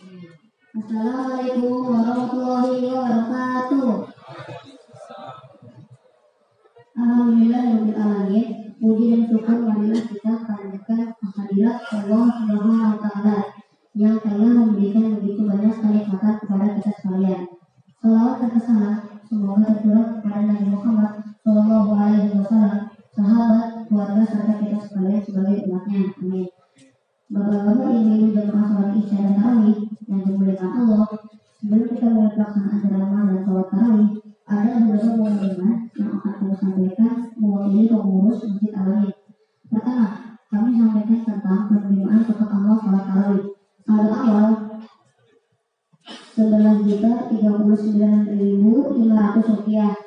Assalamualaikum warahmatullahi wabarakatuh. Alhamdulillah alamin. Puji dan syukur marilah kita panjatkan kehadirat Allah Subhanahu wa taala yang telah memberikan begitu banyak kenikmatan kepada kita sekalian. Salawat dan salam semoga tercurah kepada Nabi Muhammad Shallallahu Alaihi Wasallam, sahabat, keluarga serta kita sekalian sebagai umatnya. Amin. Bapak-bapak, ibu-ibu jemaah sholat isya dan tarawih yang dimuliakan Allah, sebelum kita mulai pelaksanaan ceramah dan sholat tarawih, ada beberapa pengumuman yang akan kami sampaikan mewakili pengurus Masjid Al-Amin. Pertama, kami sampaikan tentang penerimaan kotak amal sholat tarawih. Saldo awal 11.039.500 rupiah.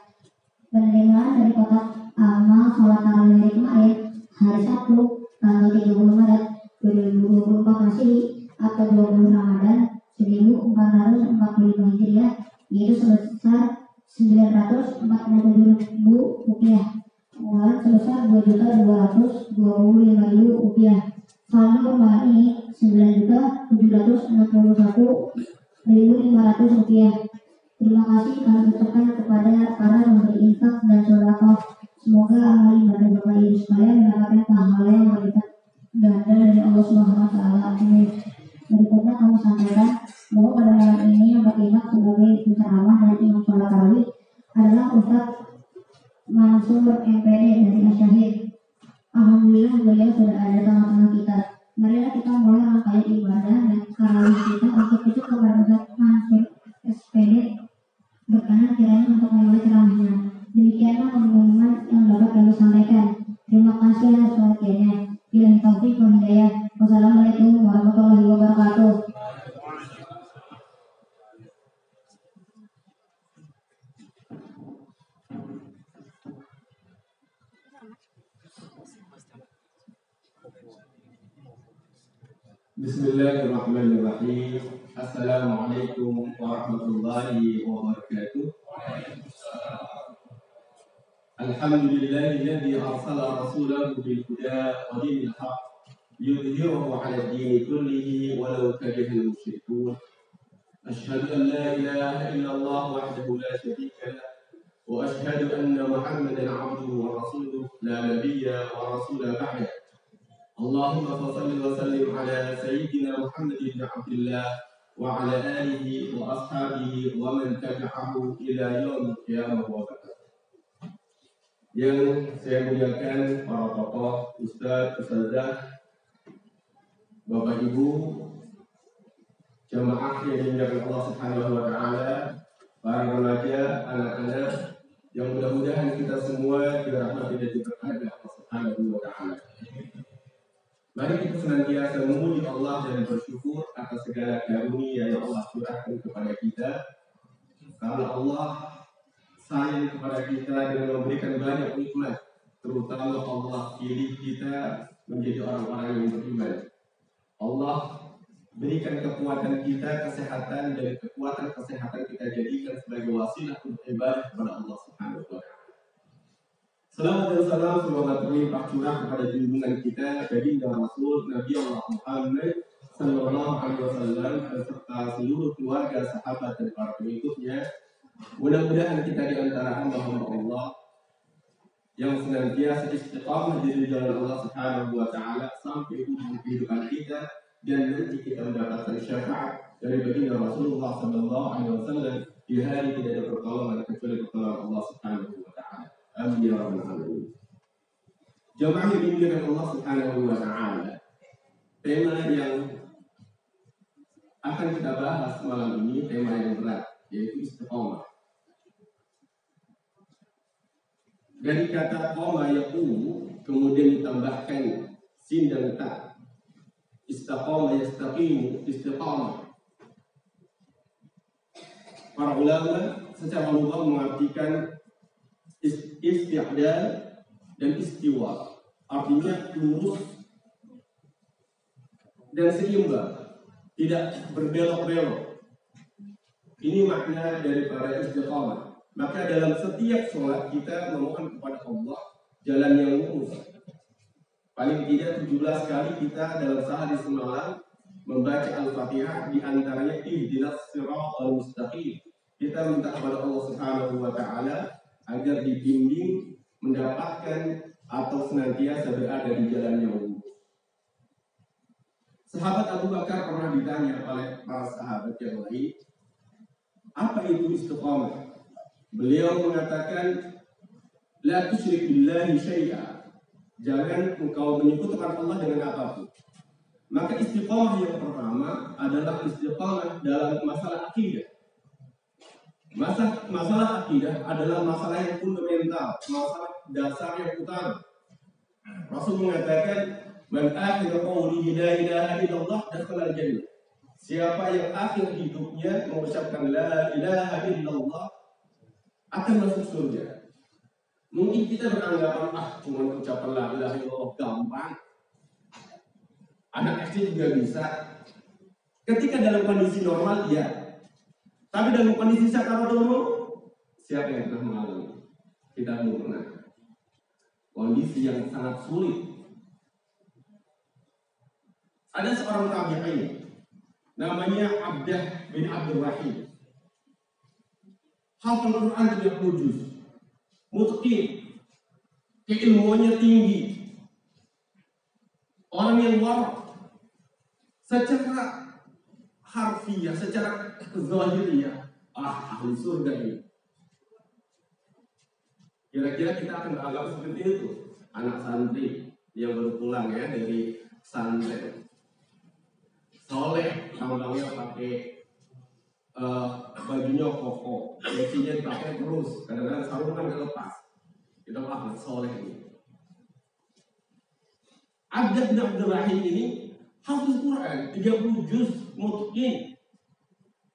Penerimaan dari kotak amal sholat tarawih hari kemarin, hari Sabtu, tanggal 30 Maret 2024 Masehi atau 20 Ramadan 1445 Hijriah, yaitu sebesar 947.000 rupiah, pengeluaran sebesar 2.225.000 rupiah. Saldo kemarin ini 9.761.500 rupiah. Terima kasih kami ucapkan kepada para memberi infak dan sedekah. Semoga amal ibadah Bapak Ibu sekalian mendapatkan pahala yang berlipat ganda dari Allah Subhanahu wa taala. Amin. Berikutnya kami sampaikan bahwa pada malam ini yang bertindak sebagai penceramah dan imam sholat tarawih adalah Ustadz Mansur MPD dari Asyahid. Alhamdulillah beliau sudah ada di tengah-tengah kita. Marilah kita mulai rangkaian ibadah dan tarawih kita. Untuk itu kepada Ustadz Mansur SPD berkenan kiranya untuk memulai ceramahnya. Demikianlah pengumuman yang dapat kami sampaikan. Terima kasih atas perhatiannya. Bila taufik wal hidayah. Wassalamualaikum warahmatullahi wabarakatuh. Bismillahirrahmanirrahim. Assalamualaikum warahmatullahi wabarakatuh. Alhamdulillahilladzi arsala rasulahu bil huda wa dinil haqq liyudhhirahu 'ala ad-din kullihi walau karihal musyrikun. Asyhadu an la ilaha illallah wahdahu la syarika lah wa asyhadu anna Muhammadan 'abduhu wa rasuluhu la nabiyya wa rasula ba'dah. Allahumma salli wa sallim ala sayyidina Muhammad ibn Abdullah wa ala alihi wa ashabihi wa man tabi'ahu ila yaumil qiyamah wa ba'd. Yang saya muliakan para tokoh, ustaz, ustazah, Bapak Ibu, jamaah yang dimuliakan Allah Subhanahu wa taala, para remaja, anak-anak yang mudah-mudahan kita semua dirahmati dan diberkahi Allah Subhanahu wa taala. Mari kita senantiasa memuji Allah dan bersyukur atas segala karunia yang Allah curahkan kepada kita. Karena Allah sayang kepada kita dengan memberikan banyak nikmat, terutama Allah pilih kita menjadi orang-orang yang beriman. Allah berikan kekuatan kita, kesehatan, dan kekuatan kesehatan kita jadikan sebagai wasilah untuk ibadah kepada Allah Subhanahu wa taala. Salawat dan salam semoga terlimpah curah kepada junjungan kita baginda Rasul Nabi Allah Muhammad sallallahu alaihi wasallam beserta seluruh keluarga, sahabat dan para pengikutnya. Mudah-mudahan kita di antara hamba-hamba Allah yang senantiasa istiqamah di jalan Allah Subhanahu wa taala sampai ujung kehidupan kita, dan nanti kita mendapatkan syafaat dari baginda Rasulullah sallallahu alaihi wasallam di hari tidak ada pertolongan kecuali pertolongan Allah Subhanahu wa taala. Amin ya rabbal alamin. Jamaah yang dimuliakan Allah Subhanahu wa taala, tema yang akan kita bahas malam ini tema yang berat, yaitu istiqamah. Dari kata qama yaqumu kemudian ditambahkan sin dan ta. Istaqama yastaqimu, istiqamah. Para ulama secara lugah mengartikan isti'dal dan istiwa, artinya lurus dan seimbang, tidak berbelok-belok. Ini makna dari para istiqamah. Maka dalam setiap sholat kita memohon kepada Allah jalan yang lurus. Paling tidak 17 kali kita dalam sehari semalam membaca Al-Fatihah, di antaranya ihdinas siratal mustaqim. Kita minta kepada Allah Subhanahu wa taala agar dibimbing mendapatkan atau senantiasa berada di jalan yang lurus. Sahabat Abu Bakar pernah ditanya oleh para sahabat yang lain, apa itu istiqamah? Beliau mengatakan, la tusyrik billahi syai'a. Jangan engkau menyekutukan Allah dengan apapun. Maka istiqamah yang pertama adalah istiqamah dalam masalah akidah. Masalah akidah adalah masalah yang fundamental, masalah dasar yang utama. Rasul mengatakan, man akhir qawlihi la ilaha illallah dakhala al-jannah. Siapa yang akhir hidupnya mengucapkan la ilaha illallah akan masuk surga. Mungkin kita beranggapan, cuma ucapan la ilaha illallah gampang. Anak SD juga bisa. Ketika dalam kondisi normal, ya. Tapi dalam kondisi sakaratul maut, siapa yang pernah mengalami? Kita belum pernah. Kondisi yang sangat sulit. Ada seorang tabi'in namanya Abdah bin Abdul Rahim. Hafal Quran 30 juz. Mutqin. Keilmuannya tinggi. Orang yang warak. Secara harfiah, secara zahiriyah, ahli surga ini. Kira-kira kita akan beranggap seperti itu. Anak santri yang baru pulang ya dari santri. Soleh, tampangnya pakai bajunya koko, isinya dipakai terus. Kadang-kadang sarung kan nggak lepas. Kita anak soleh ini. Abdah bin Abdul Rahim ini hafiz Quran 30 juz, mutqin,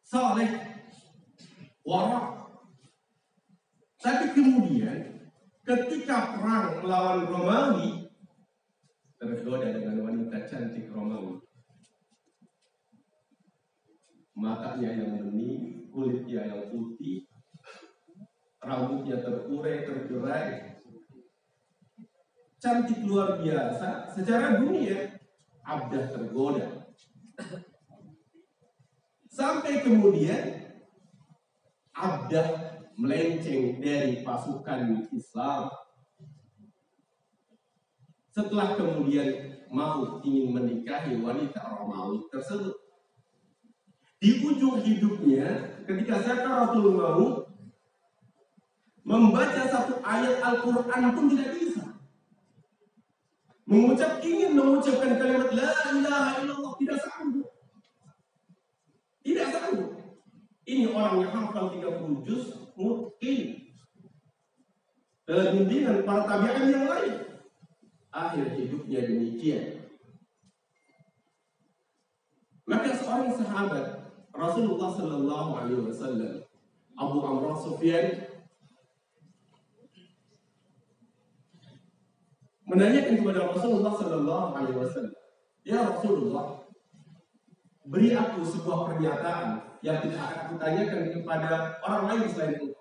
saleh, warak. Tapi kemudian ketika perang melawan Romawi, tergoda dengan wanita cantik Romawi. Matanya yang bening, kulitnya yang putih, rambutnya terurai, tergerai, cantik luar biasa. Secara dunia Abdah tergoda. Sampai kemudian Abdah melenceng dari pasukan Islam. Setelah kemudian mau ingin menikahi wanita Romawi tersebut. Di ujung hidupnya, ketika sakaratul maut, membaca satu ayat Al-Quran pun tidak bisa. Ingin mengucapkan kalimat la ilaha illallah tidak sanggup. Tidak sanggup. Ini orang yang hafal 30 juz mungkin dalam bimbingan para tabi'in yang lain. Akhir hidupnya demikian. Maka seorang sahabat Rasulullah Sallallahu Alaihi Wasallam, Abu Amr Sufyan, menanyakan kepada Rasulullah Sallallahu Alaihi Wasallam, ya Rasulullah, beri aku sebuah pernyataan yang tidak akan aku tanyakan kepada orang lain selain itu.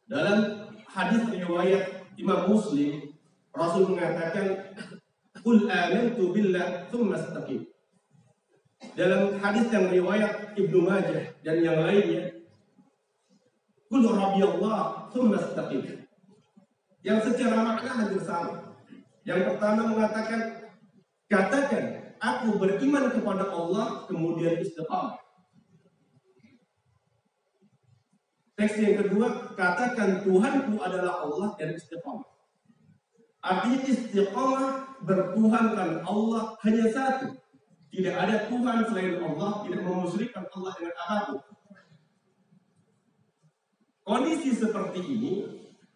Dalam hadis riwayat Imam Muslim, Rasul mengatakan, "Qul amantu billah tsumma istaqim." Dalam hadis yang riwayat Ibnu Majah dan yang lainnya, "Qul rabbiyallah tsumma istaqim." Yang secara makna hampir sama. Yang pertama mengatakan, katakan, aku beriman kepada Allah, kemudian istiqamah. Teks yang kedua, katakan Tuhanku adalah Allah dan istiqamah. Artinya istiqamah bertuhankan Allah hanya satu. Tidak ada Tuhan selain Allah, tidak memusyrikkan Allah dengan apapun. Kondisi seperti ini,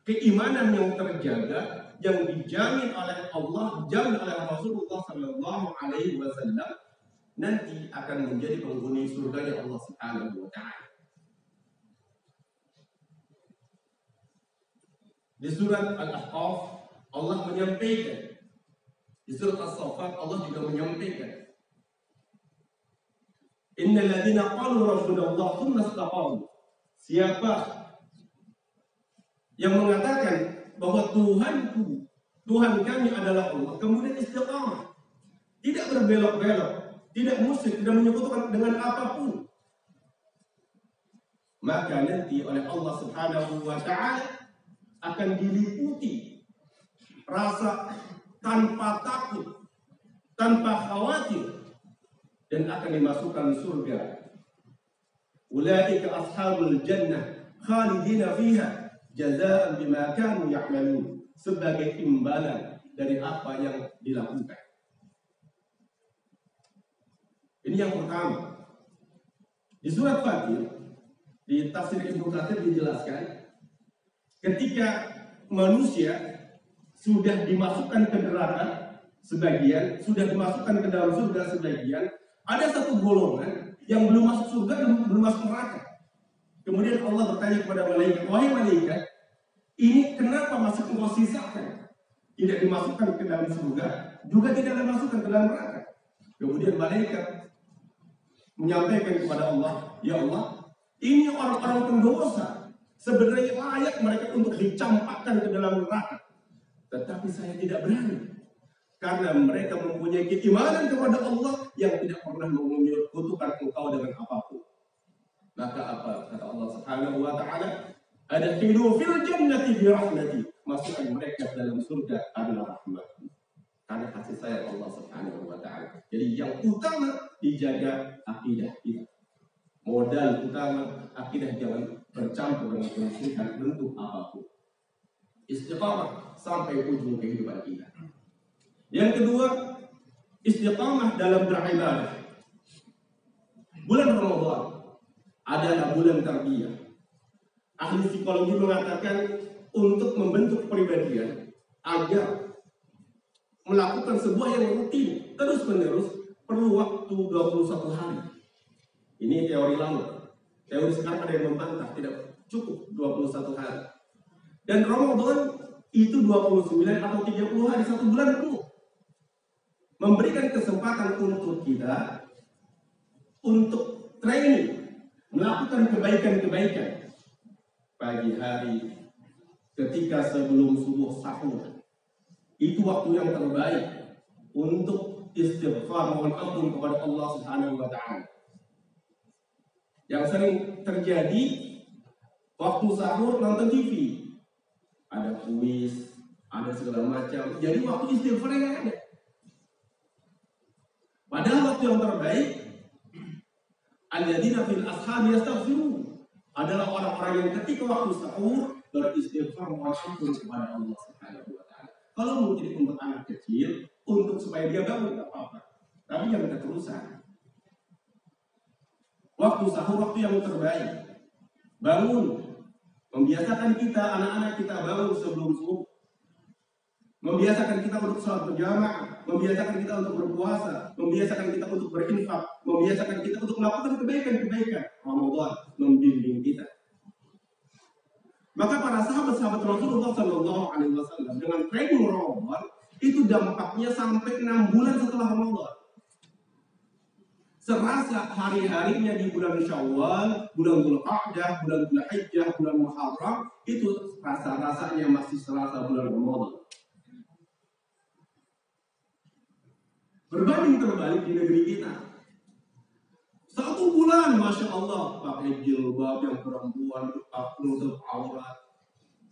keimanan yang terjaga, yang dijamin oleh Allah, dijamin oleh Rasulullah Sallallahu Alaihi Wasallam, nanti akan menjadi penghuni surganya Allah Subhanahu Wa Taala. Di surat Al-Ahqaf Allah menyampaikan, di surat As-Saffat Allah juga menyampaikan, Innal ladzina qalu rabbuna Allah tsumma istaqamu. Siapa yang mengatakan bahwa Tuhan kami adalah Allah, kemudian istiqamah, tidak berbelok-belok, tidak musyrik, tidak menyekutukan dengan apapun, maka nanti oleh Allah Subhanahu wa Ta'ala akan diliputi rasa tanpa takut, tanpa khawatir, dan akan dimasukkan surga. Ulaika ashabul jannah khalidina fiha jazaa'an bima kanu ya'malun, sebagai imbalan dari apa yang dilakukan. Ini yang pertama. Di surat Fatir, di tafsir Ibnu Katsir dijelaskan, ketika manusia sudah dimasukkan ke neraka sebagian, sudah dimasukkan ke dalam surga sebagian, ada satu golongan yang belum masuk surga dan belum masuk neraka. Kemudian Allah bertanya kepada malaikat, wahai malaikat, ini kenapa masih engkau sisakan? Tidak dimasukkan ke dalam surga, juga tidak dimasukkan ke dalam neraka. Kemudian malaikat menyampaikan kepada Allah, ya Allah, ini orang-orang pendosa, sebenarnya layak mereka untuk dicampakkan ke dalam neraka, tetapi saya tidak berani, karena mereka mempunyai keimanan kepada Allah yang tidak pernah menyekutukan engkau dengan apapun. Maka apa kata Allah Subhanahu wa Ta'ala? Adkhilu fil jannati bi rahmati, masukkan mereka dalam surga adalah rahmat, karena kasih sayang Allah Subhanahu wa Ta'ala. Jadi yang utama dijaga akidah kita. Modal utama akidah, jangan bercampur dengan kemusyrikan bentuk apapun. Istiqamah sampai ujung kehidupan kita. Yang kedua, istiqamah dalam beribadah. Bulan Ramadan adalah bulan tarbiyah. Ahli psikologi mengatakan untuk membentuk kepribadian agar melakukan sebuah yang rutin terus menerus perlu waktu 21 hari. Ini teori lama. Teori sekarang ada yang membantah tidak cukup 21 hari. Dan Ramadan itu 29 atau 30 hari, 1 bulan penuh. Memberikan kesempatan untuk kita untuk training, melakukan kebaikan-kebaikan. Pagi hari ketika sebelum subuh sahur, itu waktu yang terbaik untuk istighfar, mohon ampun kepada Allah Subhanahu wa Ta'ala. Yang sering terjadi waktu sahur nonton TV, ada kuis, ada segala macam. Jadi waktu istighfar yang ada. Padahal waktu yang terbaik alladzina fil ashari yastaghfirun, adalah orang-orang yang ketika waktu sahur beristighfar, mohon ampun kepada Allah Subhanahu wa Ta'ala. Kalau mungkin untuk anak kecil, untuk supaya dia bangun tidak apa-apa, tapi jangan keterusan. Waktu sahur waktu yang terbaik. Bangun, membiasakan kita, anak-anak kita bangun sebelum subuh. Membiasakan kita untuk sholat berjamaah, membiasakan kita untuk berpuasa, membiasakan kita untuk berinfak, membiasakan kita untuk melakukan kebaikan-kebaikan. Ramadan membimbing kita. Maka para sahabat-sahabat Rasulullah SAW dengan training Ramadan itu dampaknya sampai 6 bulan setelah Ramadan. Serasa hari-harinya di bulan Syawal, bulan Dzulqa'dah, bulan Dzulhijjah, bulan Muharram, itu rasa-rasanya masih serasa bulan Ramadan. Berbanding terbalik di negeri kita. 1 bulan, Masya Allah, pakai jilbab yang perempuan, nutup aurat.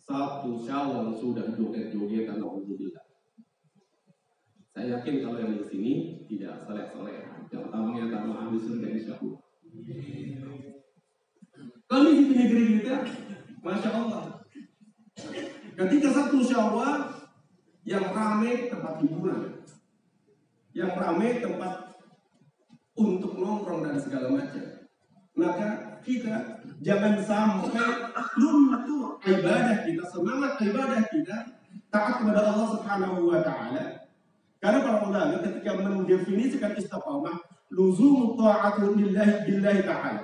1 Syawal sudah joget-jogetan, alhamdulillah. Saya yakin kalau yang di sini tidak soleh-soleh, yang tamunya tamu ahli surga insya Allah. Kami di negeri kita, Masya Allah, ketika 1 Syawal yang ramai tempat hiburan, yang ramai tempat untuk nongkrong dan segala macam, maka kita jangan sampai luntur ibadah kita, semangat ibadah kita, taat kepada Allah Subhanahu wa Ta'ala. Karena para ulama ketika mendefinisikan istiqamah, luzum ta'atu billahi ta'ala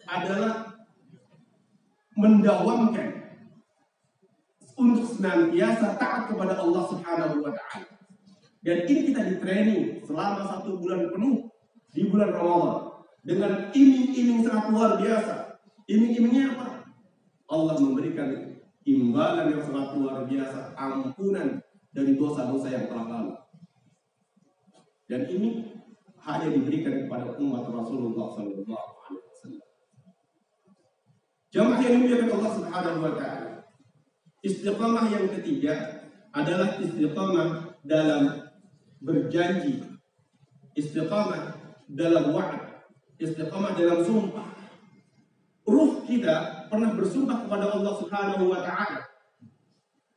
adalah mendawamkan untuk senantiasa taat kepada Allah Subhanahu wa Ta'ala. Dan ini kita di training selama 1 bulan penuh di bulan Ramadan dengan iming-iming sangat luar biasa. Iming-imingnya apa? Allah memberikan imbalan yang sangat luar biasa, ampunan dari dosa-dosa yang telah lalu. Dan ini hanya diberikan kepada umat Rasulullah Sallallahu Alaihi Wasallam. Jamaah yang dimuliakan Allah Subhanahu Wa Taala. Istiqamah yang ketiga adalah istiqamah dalam berjanji, istiqamah dalam wa'ad, istiqamah dalam sumpah. Ruh kita pernah bersumpah kepada Allah Subhanahu Wa Taala.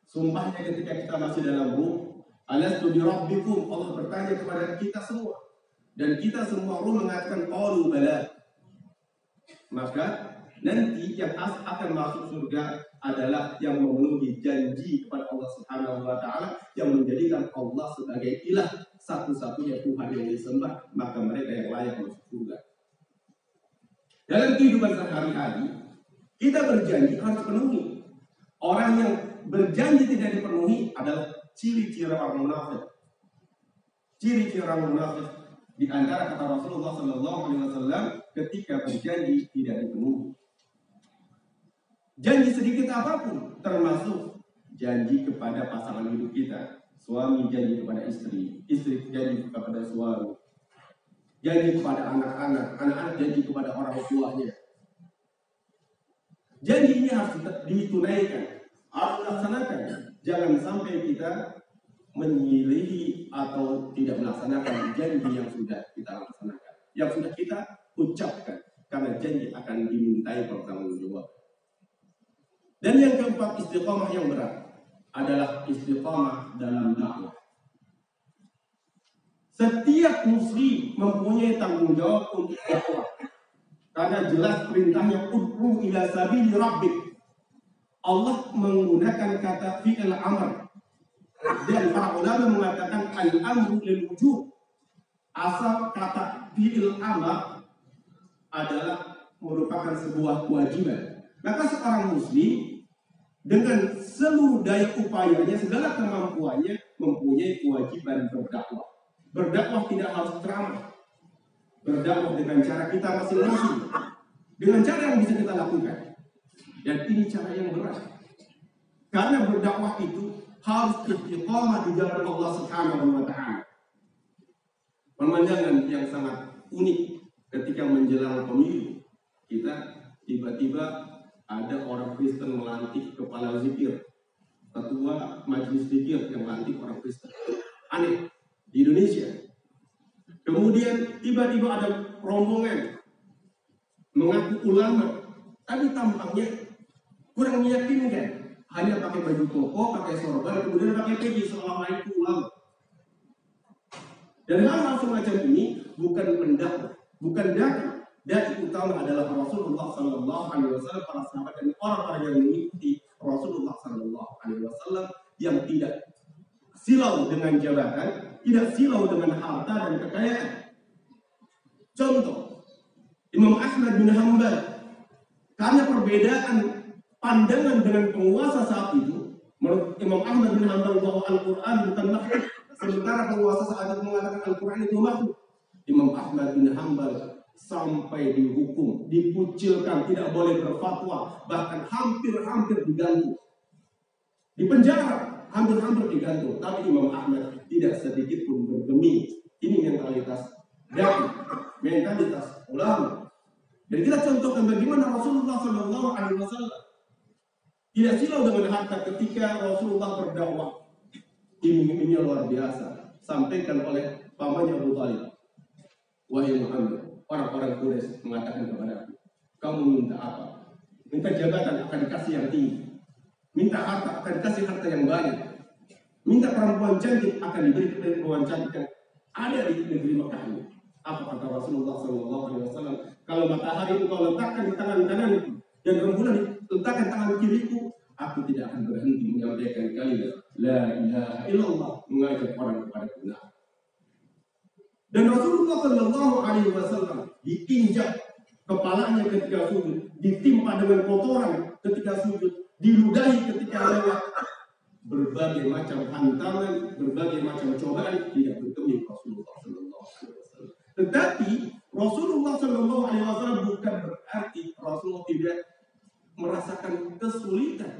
Sumpahnya ketika kita masih dalam ruh, alastu bi rabbikum, Allah bertanya kepada kita semua, dan kita semua ruh mengatakan qalu bala. Maka nanti yang akan masuk surga adalah yang memenuhi janji kepada Allah Subhanahu Wa Taala, yang menjadikan Allah sebagai ilah, satu-satunya Tuhan yang disembah, maka mereka yang layak masuk surga. Dalam kehidupan sehari-hari kita berjanji harus penuhi. Orang yang berjanji tidak dipenuhi adalah ciri-ciri orang munafik. Ciri-ciri orang munafik di antara kata Rasulullah Sallallahu Alaihi Wasallam, ketika berjanji tidak dipenuhi. Janji sedikit apapun, termasuk janji kepada pasangan hidup kita. Suami janji kepada istri, istri janji kepada suami, janji kepada anak-anak, anak-anak janji kepada orang tuanya. Janji ini harus ditunaikan, harus dilaksanakan. Jangan sampai kita menyilihi atau tidak melaksanakan janji yang sudah kita laksanakan, yang sudah kita ucapkan, karena janji akan dimintai pertanggungjawab. Dan yang keempat, istiqamah yang berat adalah istiqamah dalam dakwah. Setiap muslim mempunyai tanggung jawab untuk dakwah, karena jelas perintahnya ud'u ila sabili rabbik. Allah menggunakan kata fi'il amr, dan para ulama mengatakan al-amru lil wujub. Asal kata fi'il amr adalah merupakan sebuah kewajiban. Maka seorang muslim dengan seluruh daya upayanya, segala kemampuannya, mempunyai kewajiban berdakwah. Berdakwah tidak harus ceramah. Berdakwah dengan cara kita masing-masing, dengan cara yang bisa kita lakukan. Dan ini cara yang berat. Karena berdakwah itu harus istiqamah di jalan Allah Subhanahu Wa Taala. Pemandangan yang sangat unik ketika menjelang pemilu, kita tiba-tiba ada orang Kristen melantik kepala zikir, ketua majelis zikir yang melantik orang Kristen. Aneh di Indonesia. Kemudian tiba-tiba ada rombongan mengaku ulama, tapi tampaknya kurang meyakinkan. Hanya pakai baju koko, pakai sorban, kemudian pakai peci seolah-olah itu ulama. Dan hal-hal semacam ini bukan mendakwah, bukan dakwah. Dan utama adalah Rasulullah Sallallahu Alaihi Wasallam, para sahabat dan orang-orang yang mengikuti Rasulullah Sallallahu Alaihi Wasallam, yang tidak silau dengan jabatan, tidak silau dengan harta dan kekayaan. Contoh, Imam Ahmad bin Hanbal, karena perbedaan pandangan dengan penguasa saat itu, menurut Imam Ahmad bin Hanbal bahwa Al-Quran bukan makhluk, sementara penguasa saat itu mengatakan Al-Quran itu makhluk. Imam Ahmad bin Hanbal sampai dihukum, dikucilkan, tidak boleh berfatwa, bahkan hampir-hampir digantung, di penjara, hampir-hampir digantung. Tapi Imam Ahmad tidak sedikit pun bergeming. Ini mentalitas dai, mentalitas ulama. Dan kita contohkan bagaimana Rasulullah Sallallahu Alaihi Wasallam tidak silau dengan harta ketika Rasulullah berdakwah. Iming-imingnya luar biasa, sampaikan oleh pamannya Abu Thalib. Wahai Muhammad, orang-orang Quraisy mengatakan kepada aku, kamu minta apa? Minta jabatan akan dikasih yang tinggi, minta harta akan dikasih harta yang banyak, minta perempuan cantik akan diberi perempuan cantik yang ada di negeri Mekah ini. Apa kata Rasulullah SAW? Kalau matahari engkau letakkan di tangan kananku dan rembulan diletakkan tangan kiriku, aku tidak akan berhenti menyampaikan kalimat la ilaha illallah, mengajak orang kepada kebenaran. Dan Rasulullah Sallallahu Alaihi Wasallam diinjak kepalanya ketika sujud, ditimpa dengan kotoran ketika sujud, diludahi ketika lewat. Berbagai macam hantaman, berbagai macam cobaan tidak bertemu Rasulullah Sallallahu Alaihi Wasallam. Tetapi Rasulullah Sallallahu Alaihi Wasallam bukan berarti Rasulullah tidak merasakan kesulitan.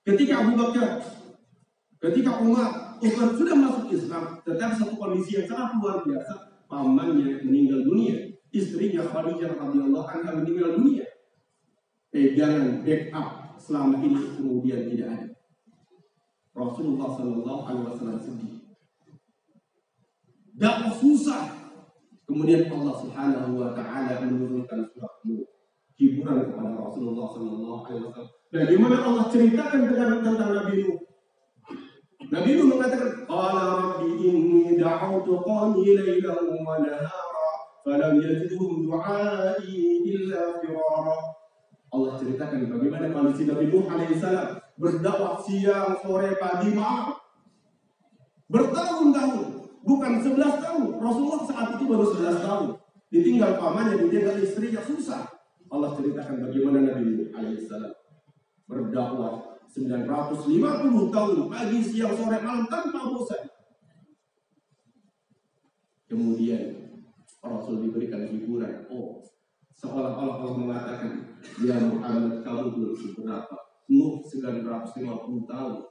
Ketika Abu Bakar, ketika Umar sudah masuk Islam, tetapi satu kondisi yang sangat luar biasa. pamannya meninggal dunia, istrinya Khadijah radhiyallahu anha meninggal dunia, pegangan backup selama ini kemudian tidak ada. Rasulullah Sallallahu Alaihi Wasallam sedih, dakwah susah. Kemudian Allah Subhanahu Wa Taala menurunkan surat Nur, hiburan kepada Rasulullah Sallallahu Alaihi Wasallam. Dan di mana Allah ceritakan tentang Nabi Nuh. Nabi Nuh mengatakan, "Qala Rabbi inni da'awtu qawmi laylan wa nahara, falam yazidhum du'ai illa firara." Allah ceritakan bagaimana kondisi Nabi Nuh alaihissalam berdakwah siang, sore, pagi, malam. Bertahun-tahun, bukan 11 tahun. Rasulullah saat itu baru 11 tahun. Ditinggal pamannya, ditinggal istrinya, susah. Allah ceritakan bagaimana Nabi Nuh alaihissalam berdakwah 950 tahun, pagi, siang, sore, malam tanpa bosan. Kemudian Rasul diberikan hiburan. Oh, seolah-olah Allah mengatakan, ya Muhammad, kamu belum seberapa. Nuh 950 tahun.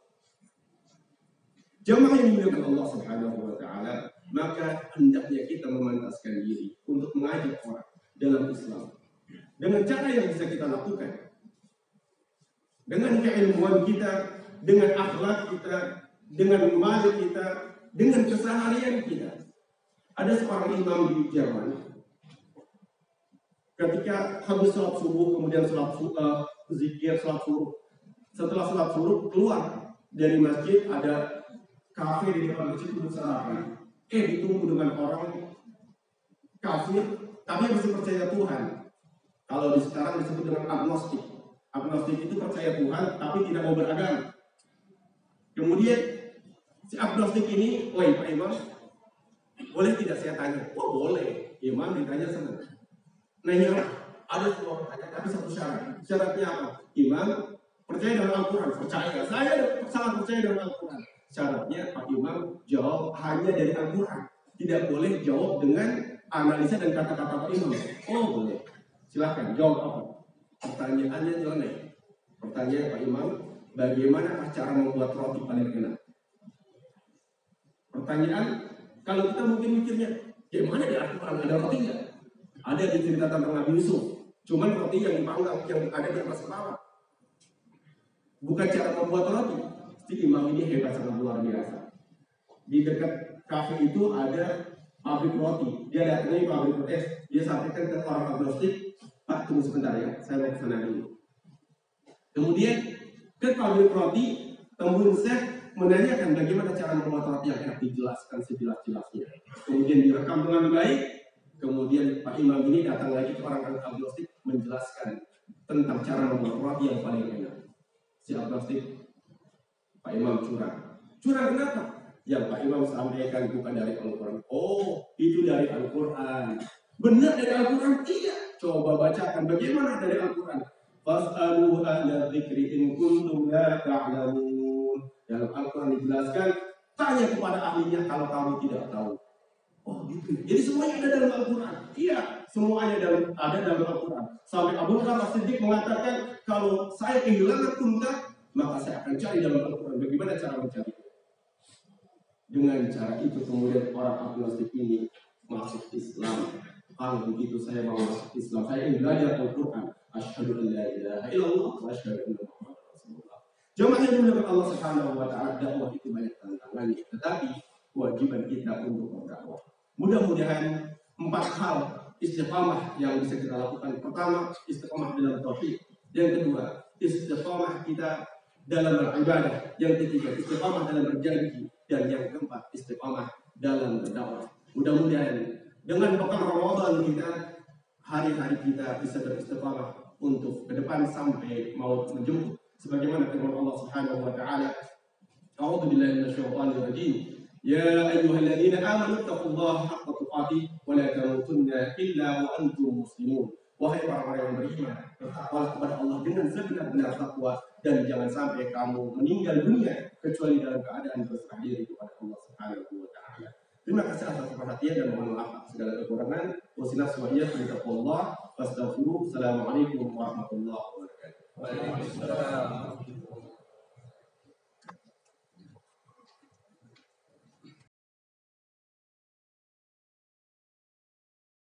Jamaah yang dimuliakan Allah Subhanahu Wa Taala, maka hendaknya kita memantaskan diri untuk mengajak orang dalam Islam dengan cara yang bisa kita lakukan, dengan keilmuan kita, dengan akhlak kita, dengan mal kita, dengan keseharian kita. Ada seorang imam di Jerman, ketika habis sholat subuh, kemudian sholat zikir, sholat subuh. Setelah sholat subuh keluar dari masjid, ada kafe di depan masjid untuk sarapan. Ditunggu dengan orang kafir, tapi masih percaya Tuhan. Kalau di sekarang disebut dengan agnostik. Agnostik itu percaya Tuhan, tapi tidak mau beragama. Kemudian si agnostik ini, woi Pak Imam, boleh tidak saya tanya? Oh boleh. Imam ditanya senang. Nanya, ada semua pertanyaan, tapi satu syarat. Syaratnya apa? Imam percaya dengan Al-Quran. Percaya. Saya sangat percaya dengan Al-Quran. Syaratnya Pak Imam jawab hanya dari Al-Quran. Tidak boleh jawab dengan analisa dan kata-kata Pak Imam. Oh boleh. Silakan jawab apa? Pertanyaannya nyeleneh. Pertanyaan Pak Imam, bagaimana cara membuat roti paling enak? Pertanyaan, kalau kita mungkin mikirnya, gimana di Al-Quran ada roti nggak? Ada diceritakan tentang Nabi Yusuf. Cuman roti yang dipanggang, yang ada di atas kepala. Bukan cara membuat roti. Si imam ini hebat, sangat luar biasa. Di dekat kafe itu ada pabrik roti. Dia datang ke pabrik roti. Dia sampaikan ke orang agnostik, Pak tunggu sebentar ya, saya mau ke sana dulu. Kemudian ke pabrik roti, temuin chef menanyakan bagaimana cara membuat roti yang enak, dijelaskan sejelas-jelasnya. Kemudian direkam dengan baik. Kemudian Pak Imam ini datang lagi ke orang agnostik menjelaskan tentang cara membuat roti yang paling enak. Si agnostik, Pak Imam curang. Curang kenapa? Yang Pak Imam sampaikan bukan dari Al-Quran. Oh, itu dari Al-Quran. Benar dari Al-Quran? Tidak. Coba bacakan bagaimana dari Al-Quran. Fas'alu ahla dzikri in kuntum la ta'lamun. Dalam Al-Quran dijelaskan, tanya kepada ahlinya kalau kamu tidak tahu. Oh gitu. Jadi semuanya ada dalam Al-Quran. Iya, semuanya ada dalam Al-Quran. Sampai Abu Bakar As-Siddiq mengatakan, kalau saya kehilangan unta, maka saya akan cari dalam Al-Quran. Bagaimana cara mencari? Dengan cara itu kemudian orang agnostik ini masuk Islam. Kalau begitu saya mau masuk Islam, saya ingin belajar Al-Quran. Asyhadu an la ilaha illallah wa asyhadu anna Muhammadar Rasulullah. Jemaah yang dimuliakan Allah Subhanahu wa taala, dakwah itu banyak tantangannya, tetapi kewajiban kita untuk berdakwah. Mudah-mudahan 4 hal istiqamah yang bisa kita lakukan. Pertama, istiqamah dalam tauhid. Yang kedua, istiqamah kita dalam beribadah. Yang ketiga, istiqamah dalam berjanji. Dan yang keempat, istiqamah dalam berdakwah. Mudah-mudahan dengan pekan Ramadan kita, hari-hari kita bisa beristiqamah untuk ke depan sampai maut menjemput. Sebagaimana firman Allah Subhanahu wa taala, A'udzu billahi minasyaitonir rajim. Ya ayyuhalladzina amanu taqullaha haqqa tuqatih wa la tamutunna illa wa antum muslimun. Wahai orang-orang yang beriman, bertakwalah kepada Allah dengan sebenar-benar takwa dan jangan sampai kamu meninggal dunia kecuali dalam keadaan berserah diri kepada Allah Subhanahu wa taala. Terima kasih atas perhatian dan mohon maaf segala kekurangan. Wassalamualaikum warahmatullahi wabarakatuh. Wassalamualaikum warahmatullahi wabarakatuh. Waalaikumsalam.